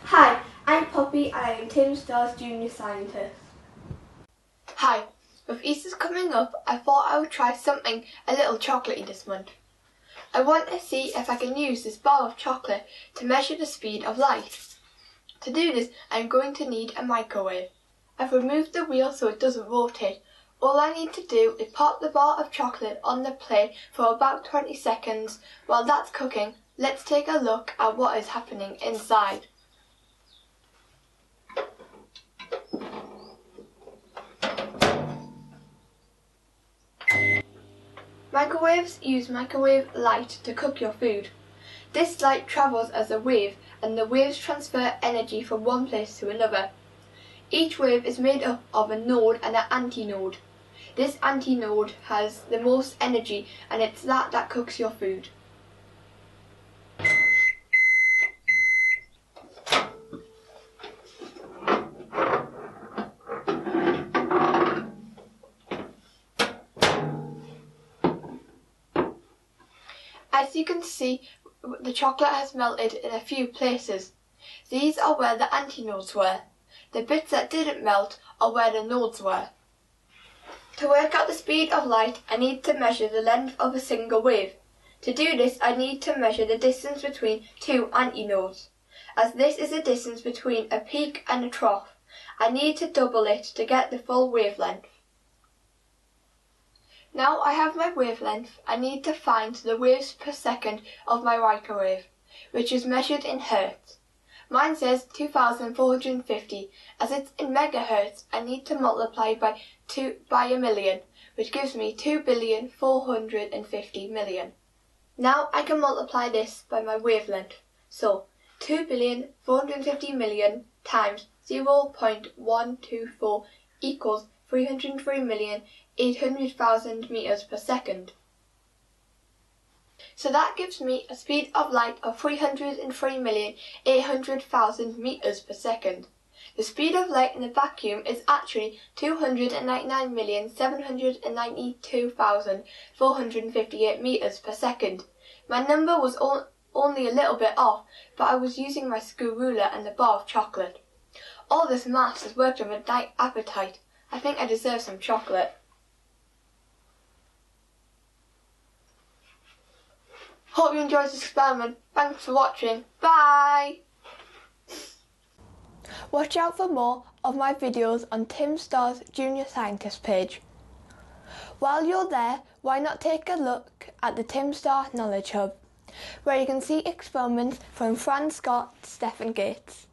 Hi, I'm Poppy and I am Timstar's junior scientist. Hi, with Easter's coming up, I thought I would try something a little chocolatey this month. I want to see if I can use this bar of chocolate to measure the speed of light. To do this, I'm going to need a microwave. I've removed the wheel so it doesn't rotate. All I need to do is pop the bar of chocolate on the plate for about 20 seconds. While that's cooking, let's take a look at what is happening inside. Microwaves use microwave light to cook your food. This light travels as a wave, and the waves transfer energy from one place to another. Each wave is made up of a node and an antinode. This antinode has the most energy, and it's that cooks your food. As you can see, the chocolate has melted in a few places. These are where the antinodes were. The bits that didn't melt are where the nodes were. To work out the speed of light, I need to measure the length of a single wave. To do this, I need to measure the distance between two antinodes. As this is the distance between a peak and a trough, I need to double it to get the full wavelength. Now I have my wavelength, I need to find the waves per second of my microwave, which is measured in hertz. Mine says 2450. As it's in megahertz, I need to multiply by a million, which gives me 2,450,000,000. Now I can multiply this by my wavelength. So 2,450,000,000 times 0.124 equals 303,800,000 meters per second. So that gives me a speed of light of 303,800,000 meters per second. The speed of light in a vacuum is actually 299,792,458 meters per second. My number was only a little bit off, but I was using my school ruler and a bar of chocolate. All this maths has worked on my appetite. I think I deserve some chocolate. Hope you enjoyed this experiment. Thanks for watching. Bye! Watch out for more of my videos on Timstar's Junior Scientist page. While you're there, why not take a look at the Timstar Knowledge Hub, where you can see experiments from Franz Scott, Stephen Gates.